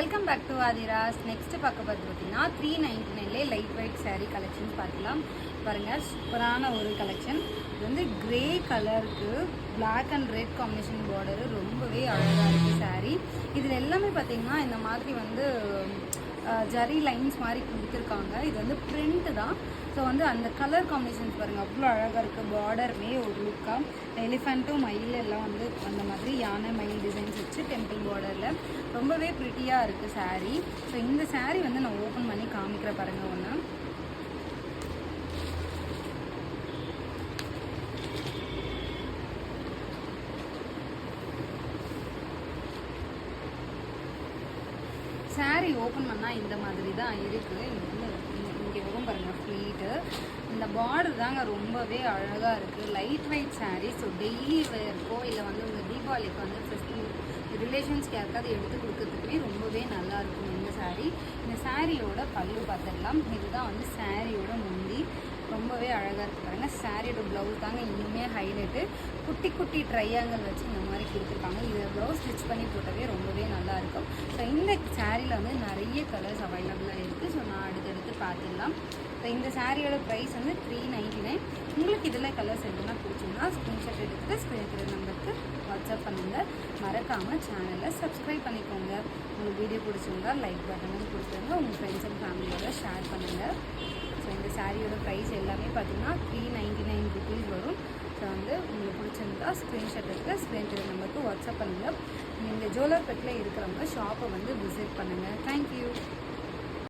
Welcome back to Aadhiras. Next பார்க்க பார்த்து பார்த்தீங்கன்னா 399 லைட் வெயிட் சாரீ கலெக்ஷன்ஸ் பார்க்கலாம். பாருங்கள், சூப்பரான ஒரு கலெக்ஷன். இது வந்து கிரே கலருக்கு black and red combination border, ரொம்பவே அழகாக இருக்குது சாரீ. இதில் எல்லாமே பார்த்தீங்கன்னா இந்த மாதிரி வந்து ஜரி லைன்ஸ் மாதிரி கொடுத்துருக்காங்க. இது வந்து பிரிண்ட்டு தான். ஸோ வந்து அந்த கலர் காம்பினேஷன்ஸ் பாருங்கள், அவ்வளோ அழகாக இருக்குது. பார்டருமே ஒரு லுக்காக எலிஃபெண்ட்டும் மயில் எல்லாம் வந்து அந்த மாதிரி யானை மயில் டிசைன்ஸ் வச்சு டெம்பிள் பார்டரில் ரொம்பவே ப்ரிட்டியாக இருக்குது சாரீ. ஸோ இந்த சாரீ வந்து நான் ஓப்பன் பண்ணி காமிக்கிற பாருங்கள் ஒன்று. சாரீ ஓப்பன் பண்ணால் இந்த மாதிரி தான் இருக்குது. இங்கே வரும் பாருங்கள் ஃப்ளீட்டு. இந்த பார்டர் தாங்க ரொம்பவே அழகாக இருக்குது. Light weight sari. So daily வேர்க்கோ இல்லை வந்து உங்கள் தீபாவளிக்கு வந்து ஃபெஸ்டிவல் ரிலேஷன்ஸ்க்கு யாருக்காவது எடுத்து கொடுக்கறதுக்குமே ரொம்பவே நல்லாயிருக்கும் இந்த சாரீ. இந்த சாரியோட பல்லு பார்த்துடலாம். இதுதான் வந்து சாரியோட முந்தி. ரொம்பவே அழகாக இருக்குது பாருங்கள். சாரியோட ப்ளவுஸ் தாங்க இன்னுமே ஹைலைட்டு. குட்டி குட்டி ட்ரையாங்கிள் வச்சு இந்த மாதிரி கொடுத்துருக்காங்க. இதை ப்ளவுஸ் ஸ்டிச் பண்ணி போட்டவே ரொம்பவே நல்லாயிருக்கும். ஸோ இந்த சாரியில் வந்து நிறைய கலர்ஸ் அவைலபிளாக இருக்குது. ஸோ நான் அடுத்தடுத்து பார்த்துடலாம். ஸோ இந்த சாரியோட ப்ரைஸ் வந்து 399. உங்களுக்கு இதில் கலர்ஸ் எதுனா பிடிச்சிங்கன்னா ஸ்க்ரீன்ஷாட் எடுத்துகிட்டு ஸ்க்ரீன் நம்பருக்கு வாட்ஸ்அப் பண்ணுங்கள். மறக்காமல் சேனலை சப்ஸ்கிரைப் பண்ணிக்கோங்க. உங்களுக்கு வீடியோ பிடிச்சிருந்தா லைக் பட்டனும் கொடுத்துருங்க. உங்கள் ஃப்ரெண்ட்ஸ் அண்ட் ஃபேமிலியோட ஷேர் பண்ணுங்கள். ஸோ இந்த சாரியோட ப்ரைஸ் எல்லாமே பார்த்தீங்கன்னா 399 ருபீஸ் வரும். ஸோ வந்து உங்களுக்கு பிடிச்சிருந்தா ஸ்க்ரீன்ஷாட் எடுத்து ஸ்க்ரீன் நம்பருக்கு வாட்ஸ்அப் பண்ணுங்கள். இந்த ஜோலார்பேட்டில் இருக்கிறவங்க ஷாப்பை வந்து விசிட் பண்ணுங்கள். தேங்க்யூ.